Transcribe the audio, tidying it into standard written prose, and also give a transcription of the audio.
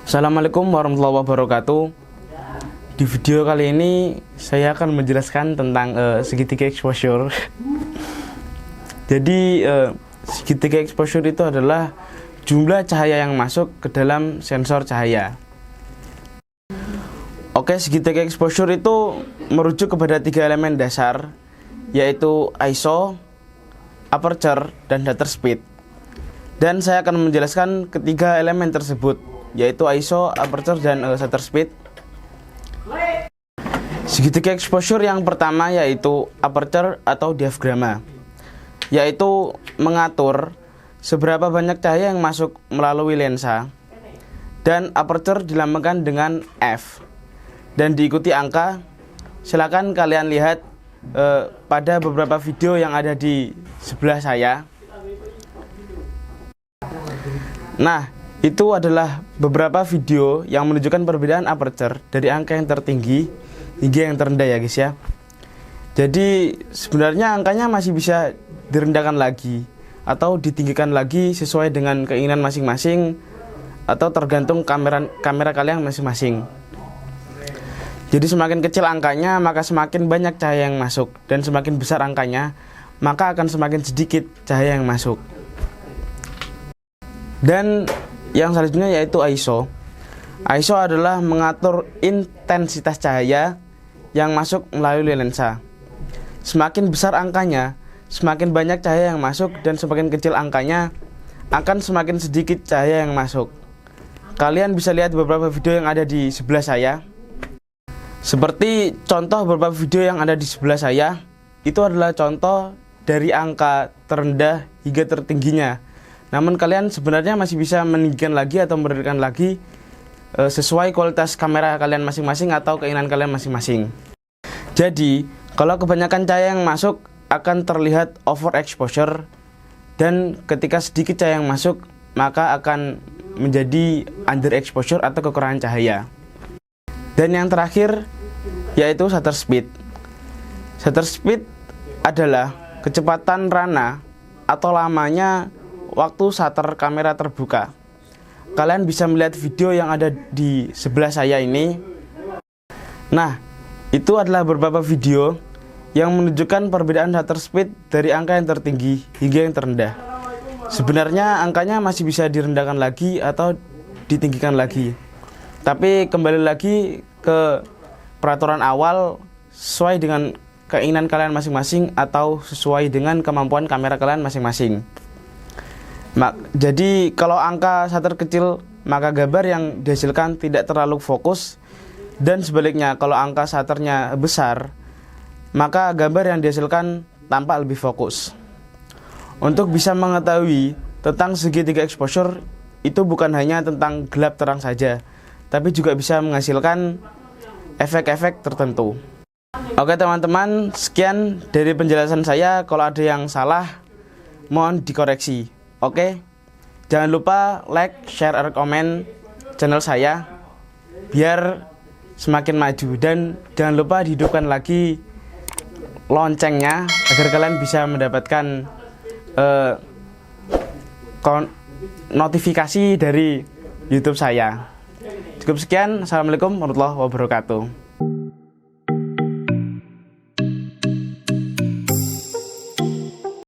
Assalamualaikum warahmatullahi wabarakatuh. Di video kali ini saya akan menjelaskan tentang segitiga exposure. Jadi segitiga exposure itu adalah jumlah cahaya yang masuk ke dalam sensor cahaya. Oke, segitiga exposure itu merujuk kepada 3 elemen dasar, yaitu ISO, aperture, dan shutter speed. Dan saya akan menjelaskan ketiga elemen tersebut, yaitu ISO, aperture, dan shutter speed. Segitiga exposure yang pertama yaitu aperture atau diafragma, yaitu mengatur seberapa banyak cahaya yang masuk melalui lensa, dan aperture dilambangkan dengan F dan diikuti angka. Silakan kalian lihat pada beberapa video yang ada di sebelah saya. Nah, itu adalah beberapa video yang menunjukkan perbedaan aperture dari angka yang tertinggi hingga yang terendah ya guys ya. Jadi sebenarnya angkanya masih bisa direndahkan lagi atau ditinggikan lagi sesuai dengan keinginan masing-masing atau tergantung kamera kalian masing-masing. Jadi semakin kecil angkanya maka semakin banyak cahaya yang masuk, dan semakin besar angkanya maka akan semakin sedikit cahaya yang masuk. Dan yang selanjutnya yaitu ISO. ISO adalah mengatur intensitas cahaya yang masuk melalui lensa. Semakin besar angkanya, semakin banyak cahaya yang masuk, dan semakin kecil angkanya akan semakin sedikit cahaya yang masuk. Kalian bisa lihat beberapa video yang ada di sebelah saya. Seperti contoh beberapa video yang ada di sebelah saya, itu adalah contoh dari angka terendah hingga tertingginya. Namun kalian sebenarnya masih bisa meninggikan lagi atau menurunkan lagi sesuai kualitas kamera kalian masing-masing atau keinginan kalian masing-masing. Jadi, kalau kebanyakan cahaya yang masuk akan terlihat overexposure, dan ketika sedikit cahaya yang masuk maka akan menjadi underexposure atau kekurangan cahaya. Dan yang terakhir yaitu shutter speed. Shutter speed adalah kecepatan rana atau lamanya waktu shutter kamera terbuka. Kalian bisa melihat video yang ada di sebelah saya ini. Nah, itu adalah beberapa video yang menunjukkan perbedaan shutter speed dari angka yang tertinggi hingga yang terendah. Sebenarnya angkanya masih bisa direndahkan lagi atau ditinggikan lagi. Tapi kembali lagi ke peraturan awal sesuai dengan keinginan kalian masing-masing atau sesuai dengan kemampuan kamera kalian masing-masing. Jadi kalau angka shutter kecil maka gambar yang dihasilkan tidak terlalu fokus, dan sebaliknya kalau angka shutternya besar maka gambar yang dihasilkan tampak lebih fokus. Untuk bisa mengetahui tentang segitiga exposure itu bukan hanya tentang gelap terang saja, tapi juga bisa menghasilkan efek-efek tertentu. Oke teman-teman, sekian dari penjelasan saya. Kalau ada yang salah mohon dikoreksi. Oke, jangan lupa like, share, dan komen channel saya biar semakin maju, dan jangan lupa dihidupkan lagi loncengnya agar kalian bisa mendapatkan notifikasi dari YouTube saya. Cukup sekian. Assalamualaikum warahmatullahi wabarakatuh.